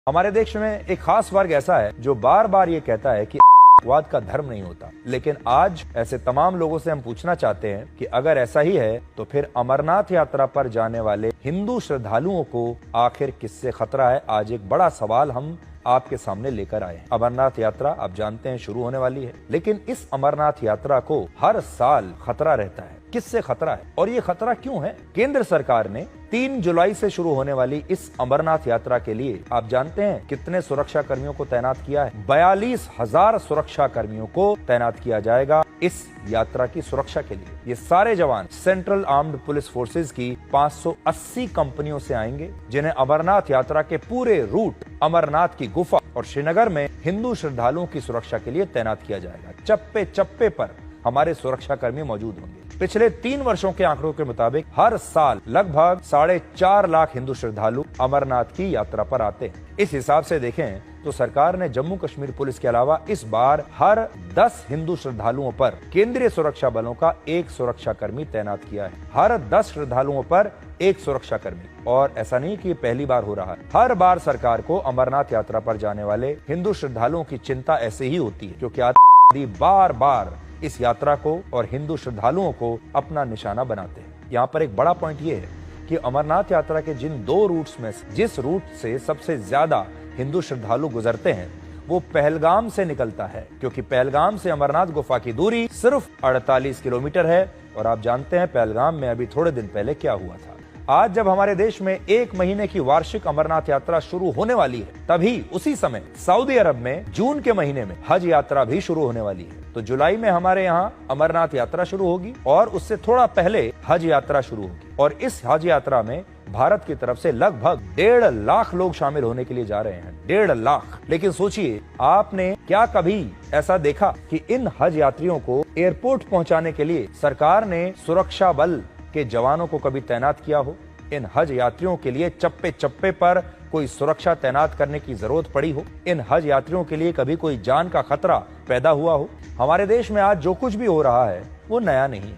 हमारे देश में एक खास वर्ग ऐसा है जो बार बार ये कहता है कि वाद का धर्म नहीं होता, लेकिन आज ऐसे तमाम लोगों से हम पूछना चाहते हैं कि अगर ऐसा ही है तो फिर अमरनाथ यात्रा पर जाने वाले हिंदू श्रद्धालुओं को आखिर किससे खतरा है। आज एक बड़ा सवाल हम आपके सामने लेकर आए हैं। अमरनाथ यात्रा आप जानते हैं शुरू होने वाली है, लेकिन इस अमरनाथ यात्रा को हर साल खतरा रहता है। किससे खतरा है और ये खतरा क्यों है? केंद्र सरकार ने 3 जुलाई से शुरू होने वाली इस अमरनाथ यात्रा के लिए आप जानते हैं कितने सुरक्षा कर्मियों को तैनात किया है? 42,000 सुरक्षा कर्मियों को तैनात किया जाएगा इस यात्रा की सुरक्षा के लिए। ये सारे जवान सेंट्रल आर्म्ड पुलिस फोर्सेज की 580 कंपनियों से आएंगे, जिन्हें अमरनाथ यात्रा के पूरे रूट, अमरनाथ की गुफा और श्रीनगर में हिंदू श्रद्धालुओं की सुरक्षा के लिए तैनात किया जाएगा। चप्पे चप्पे पर हमारे सुरक्षा कर्मी मौजूद होंगे। पिछले 3 वर्षों के आंकड़ों के मुताबिक हर साल लगभग 4.5 लाख हिंदू श्रद्धालु अमरनाथ की यात्रा पर आते हैं। इस हिसाब से देखें तो सरकार ने जम्मू कश्मीर पुलिस के अलावा इस बार हर 10 हिंदू श्रद्धालुओं पर केंद्रीय सुरक्षा बलों का 1 सुरक्षा कर्मी तैनात किया है। हर 10 श्रद्धालुओं पर 1 सुरक्षा कर्मी। और ऐसा नहीं कि पहली बार हो रहा है, हर बार सरकार को अमरनाथ यात्रा पर जाने वाले हिंदू श्रद्धालुओं की चिंता ऐसे ही होती है, क्योंकि आतंकवादी बार बार इस यात्रा को और हिंदू श्रद्धालुओं को अपना निशाना बनाते हैं। यहाँ पर एक बड़ा पॉइंट ये है कि अमरनाथ यात्रा के जिन 2 रूट्स में जिस रूट से सबसे ज्यादा हिंदू श्रद्धालु गुजरते हैं वो पहलगाम से निकलता है, क्योंकि पहलगाम से अमरनाथ गुफा की दूरी सिर्फ 48 किलोमीटर है। और आप जानते हैं पहलगाम में अभी थोड़े दिन पहले क्या हुआ था। आज जब हमारे देश में 1 महीने की वार्षिक अमरनाथ यात्रा शुरू होने वाली है, तभी उसी समय सऊदी अरब में जून के महीने में हज यात्रा भी शुरू होने वाली है। तो जुलाई में हमारे यहाँ अमरनाथ यात्रा शुरू होगी और उससे थोड़ा पहले हज यात्रा शुरू होगी। और इस हज यात्रा में भारत की तरफ से लगभग 1.5 लाख लोग शामिल होने के लिए जा रहे हैं। 1.5 लाख। लेकिन सोचिए, आपने क्या कभी ऐसा देखा कि इन हज यात्रियों को एयरपोर्ट पहुंचाने के लिए सरकार ने सुरक्षा बल के जवानों को कभी तैनात किया हो? इन हज यात्रियों के लिए चप्पे चप्पे पर कोई सुरक्षा तैनात करने की जरूरत पड़ी हो? इन हज यात्रियों के लिए कभी कोई जान का खतरा पैदा हुआ हो? हमारे देश में आज जो कुछ भी हो रहा है वो नया नहीं है।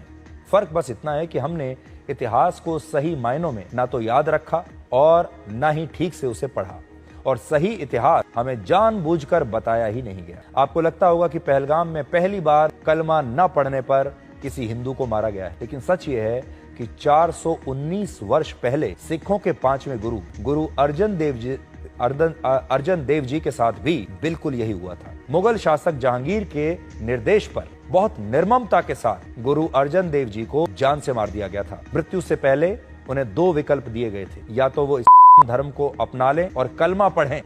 फर्क बस इतना है कि हमने इतिहास को सही मायनों में ना तो याद रखा और ना ही ठीक से उसे पढ़ा, और सही इतिहास हमें जानबूझकर बताया ही नहीं गया। आपको लगता होगा कि पहलगाम में पहली बार कलमा न पढ़ने पर किसी हिंदू को मारा गया है, लेकिन सच ये है कि 419 वर्ष पहले सिखों के 5वें गुरु अर्जन देव जी के साथ भी बिल्कुल यही हुआ था। मुगल शासक जहांगीर के निर्देश पर बहुत निर्ममता के साथ गुरु अर्जन देव जी को जान से मार दिया गया था। मृत्यु से पहले उन्हें 2 विकल्प दिए गए थे, या तो वो इस धर्म को अपना लें और कलमा पढ़ें,